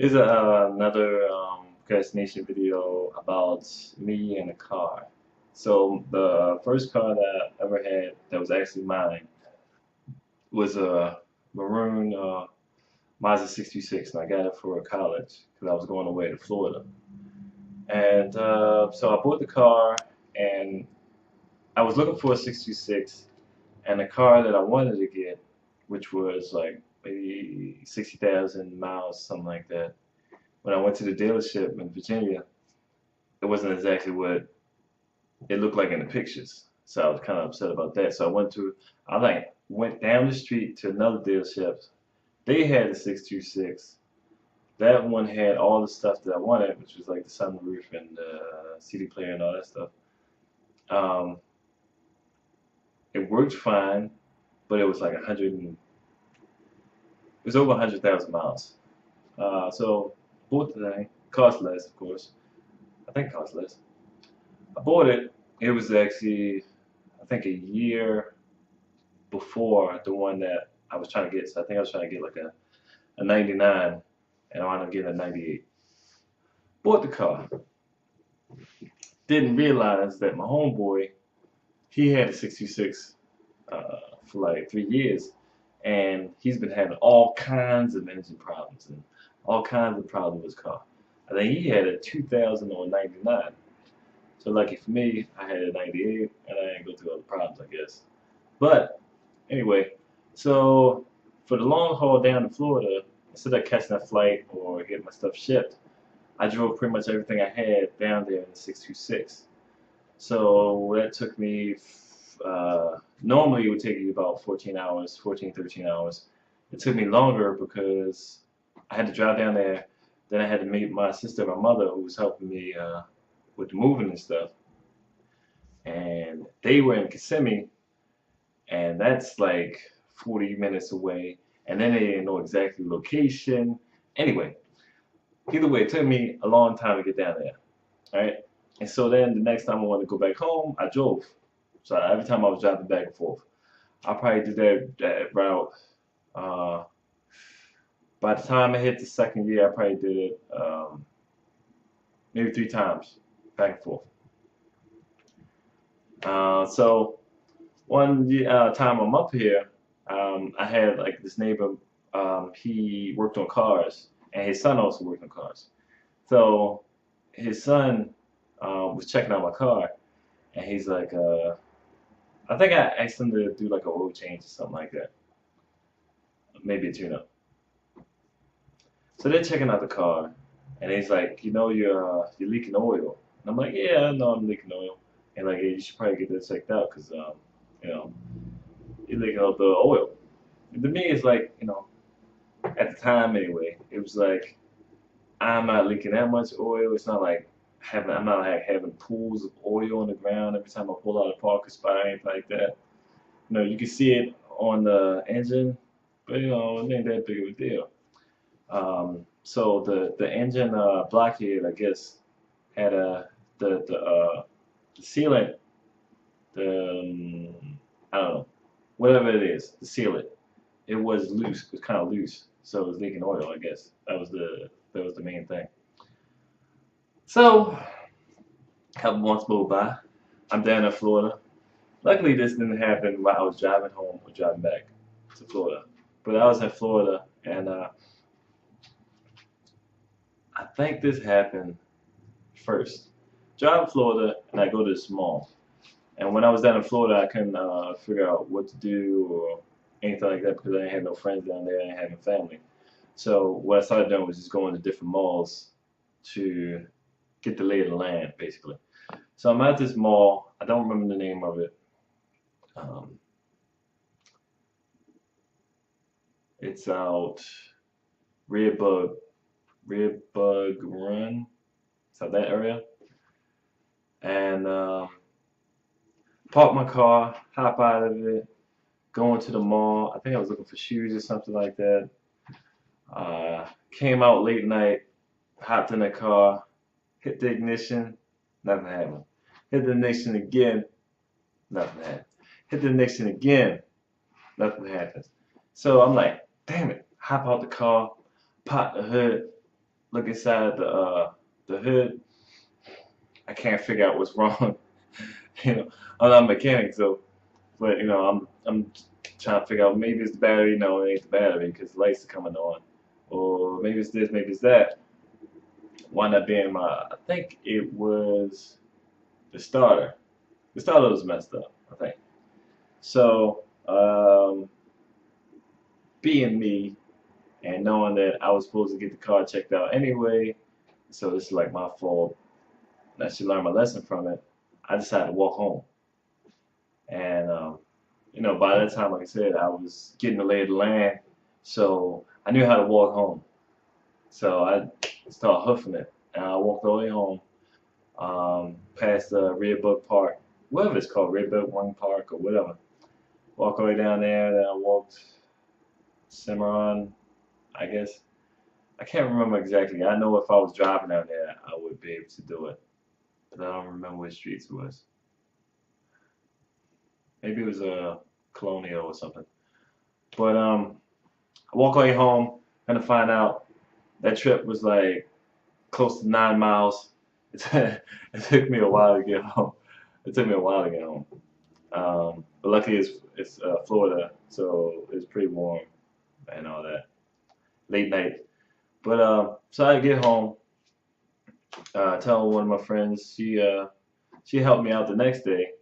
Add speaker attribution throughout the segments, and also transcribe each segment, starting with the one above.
Speaker 1: Is another procrastination video about me and a car. So the first car that I ever had that was actually mine was a maroon Mazda 626, and I got it for college because I was going away to Florida. And so I bought the car, and I was looking for a 626, and the car that I wanted to get, which was like maybe 60,000 miles, something like that. When I went to the dealership in Virginia, it wasn't exactly what it looked like in the pictures. So I was kind of upset about that. So I like went down the street to another dealership. They had the 626. That one had all the stuff that I wanted, which was like the sunroof and the CD player and all that stuff. Um, it worked fine, but it was like it was over 100,000 miles. So bought the thing. Cost less, of course. I think it cost less. I bought it. It was actually, I think, a year before the one that I was trying to get. So I think I was trying to get like a 99, and I wound up getting a 98. Bought the car. Didn't realize that my homeboy, he had a 66 for like 3 years, and he's been having all kinds of engine problems and all kinds of problems with his car. I think he had a 2000 or 99. So lucky for me, I had a 98, and I didn't go through all the problems, I guess. But anyway, so for the long haul down to Florida, instead of catching a flight or getting my stuff shipped, I drove pretty much everything I had down there in the 626. So that took me, normally it would take you about 14 hours, 14, 13 hours. It took me longer because I had to drive down there. Then I had to meet my sister and my mother, who was helping me with the moving and stuff. And they were in Kissimmee, and that's like 40 minutes away. And then they didn't know exactly location. Anyway, either way, it took me a long time to get down there. Right? And so then the next time I wanted to go back home, I drove. So every time I was driving back and forth, I probably did that route. Uh, by the time I hit the second year, I probably did it maybe 3 times back and forth. So one time I'm up here, I had like this neighbor. He worked on cars, and his son also worked on cars. So his son was checking out my car, and he's like, I think I asked him to do like a oil change or something like that, maybe a tune-up. So they're checking out the car, and he's like, you're leaking oil. And I'm like, yeah, I know I'm leaking oil. And like, yeah, you should probably get that checked out because you know, you're leaking out the oil. And to me, it's like, at the time anyway, it was like I'm not leaking that much oil. It's not like I'm not like having pools of oil on the ground every time I pull out a parking spot or anything like that. You can see it on the engine, but it ain't that big of a deal. So the engine blockhead, I guess, had the sealant, the I don't know, whatever it is, the sealant. It was loose. It was kind of loose, so it was leaking oil. I guess that was the main thing. So a couple months go by. I'm down in Florida. Luckily, this didn't happen while I was driving home or driving back to Florida. But I was in Florida, and I think this happened first. Drive to Florida, and I go to this mall. And when I was down in Florida, I couldn't figure out what to do or anything like that because I didn't have no friends down there. I didn't have no family. So what I started doing was just going to different malls to get the lay of the land, basically. So I'm at this mall. I don't remember the name of it. Um, it's out Redbug, Redbug Run. It's out that area. And park my car, hop out of it, go into the mall. I think I was looking for shoes or something like that. Came out late night, hopped in the car, hit the ignition, nothing happened. Hit the ignition again, nothing happened. Hit the ignition again, nothing happens. So I'm like, damn it, hop out the car, pop the hood, look inside the hood. I can't figure out what's wrong. You know, I'm not a mechanic, so but I'm trying to figure out maybe it's the battery. No, it ain't the battery because the lights are coming on, or maybe it's this, maybe it's that. Wound up being I think it was the starter. The starter was messed up, I think. So, being me and knowing that I was supposed to get the car checked out anyway, so it's like my fault. I should learn my lesson from it. I decided to walk home, and by that time, like I said, I was getting the lay of the land, so I knew how to walk home. So I started hoofing it, and I walked all the way home, past the Redbud Park, whatever it's called, Redbud One Park or whatever. Walk all the way down there, then I walked Cimarron, I guess. I can't remember exactly. I know if I was driving down there, I would be able to do it, but I don't remember which streets it was. Maybe it was a Colonial or something. But I walk all the way home, gonna find out that trip was like close to 9 miles. It took me a while to get home. It took me a while to get home. But luckily it's Florida, so it's pretty warm and all that. Late night. But so I get home, tell one of my friends. She helped me out the next day,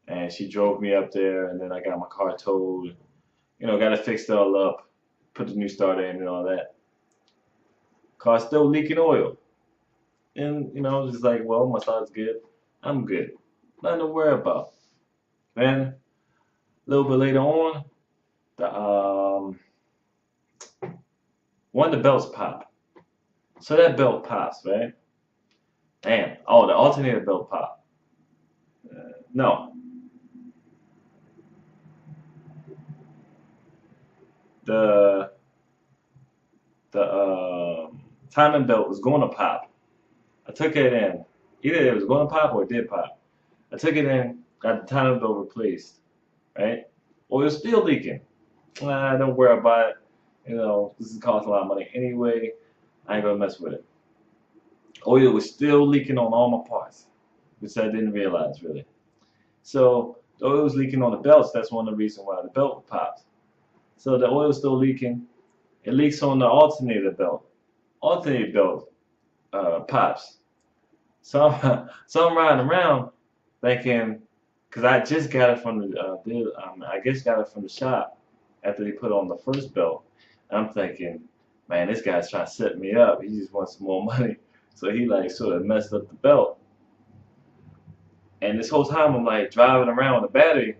Speaker 1: and she drove me up there, and then I got my car towed. Got it fixed all up, put the new starter in and all that. Car's still leaking oil, and just like, well, my starter's good. I'm good. Nothing to worry about. Then a little bit later on, the one of the belts pop. So that belt pops, right? Damn. Oh, the alternator belt pop. No, the timing belt was going to pop. I took it in. Either it was going to pop or it did pop. I took it in, got the timing belt replaced, right? Well, it was still leaking. Don't worry about it. This is costing a lot of money anyway. I ain't gonna mess with it. Oil was still leaking on all my parts, which I didn't realize really. So the oil was leaking on the belts. That's one of the reasons why the belt popped. So the oil was still leaking. It leaks on the alternator belt. Alternator belt pops. So, so I'm riding around thinking, because I just got it from I guess got it from the shop after they put on the first belt. I'm thinking, man, this guy's trying to set me up. He just wants some more money. So he like sort of messed up the belt. And this whole time I'm like driving around with the battery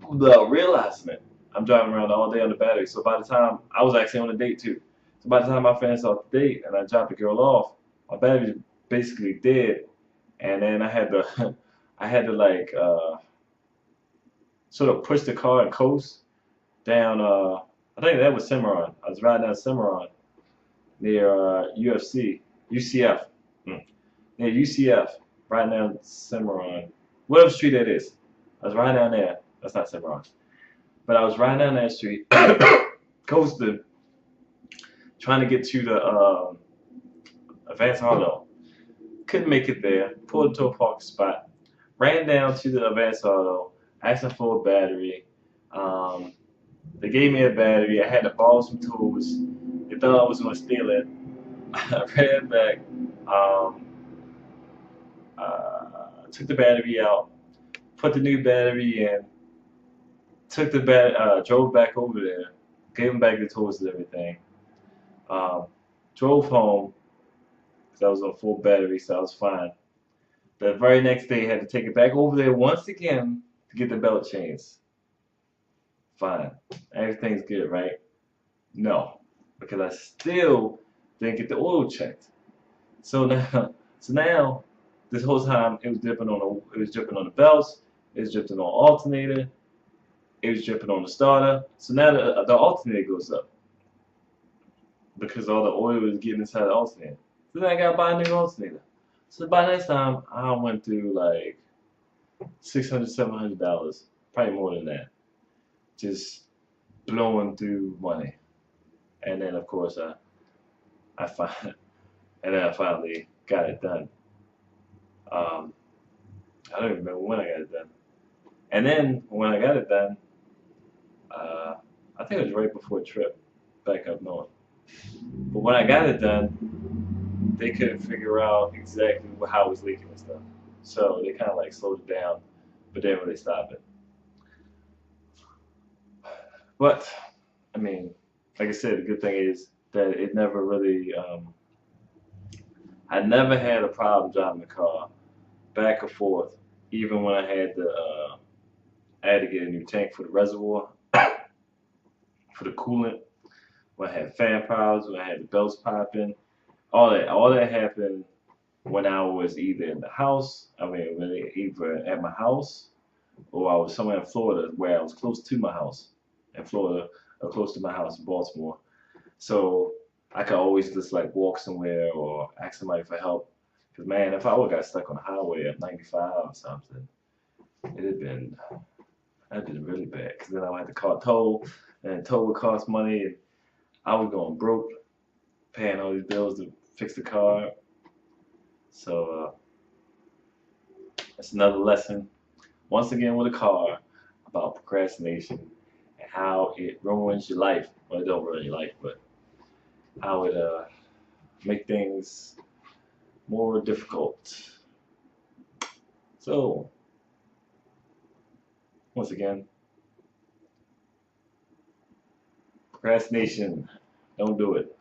Speaker 1: without realizing it. I'm driving around all day on the battery. So by the time I was actually on a date too. So by the time I finished off the date and I dropped the girl off, my battery was basically dead. And then I had to I had to like sort of push the car and coast down I think that was Cimarron. I was riding down Cimarron near UCF. Near UCF, riding down Cimarron. Whatever street that is. I was riding down there. That's not Cimarron. But I was riding down that street, coasting, trying to get to the Advance Auto. Couldn't make it there. Pulled into a parking spot. Ran down to the Advance Auto, asking for a battery. They gave me a battery. I had to borrow some tools. They thought I was going to steal it. I ran back. Took the battery out. Put the new battery in. Took the drove back over there. Gave them back the tools and everything. Drove home because I was on full battery, so I was fine. The very next day, I had to take it back over there once again to get the belt changed. Fine. Everything's good, right? No, because I still didn't get the oil checked. So now, this whole time it was dripping on the belts, it was dripping on alternator, it was dripping on the starter. So now the alternator goes up because all the oil was getting inside the alternator. So then I gotta buy a new alternator. So by that time, I went through like $600, $700, probably more than that, just blowing through money. And then of course I and then I finally got it done. Um, I don't even remember when I got it done. And then when I got it done, uh, I think it was right before a trip back up north. But when I got it done, they couldn't figure out exactly how it was leaking and stuff. So they kind of like slowed it down, but didn't really stop it. But I mean, like I said, the good thing is that it never really. I never had a problem driving the car back and forth, even when I had the. I had to get a new tank for the reservoir, for the coolant. When I had fan problems, when I had the belts popping, all that happened when I was either in the house. I mean, really either at my house or I was somewhere in Florida where I was close to my house in Florida or close to my house in Baltimore. So I could always just like walk somewhere or ask somebody for help. Cause man, if I would got stuck on the highway at 95 or something, it had been that'd been really bad. Cause then I would have to call toll, and toll would cost money, and I was going broke, paying all these bills to fix the car. So that's another lesson. Once again with a car about procrastination and how it ruins your life. Well, it don't ruin your life, but how it make things more difficult. So once again, procrastination, don't do it.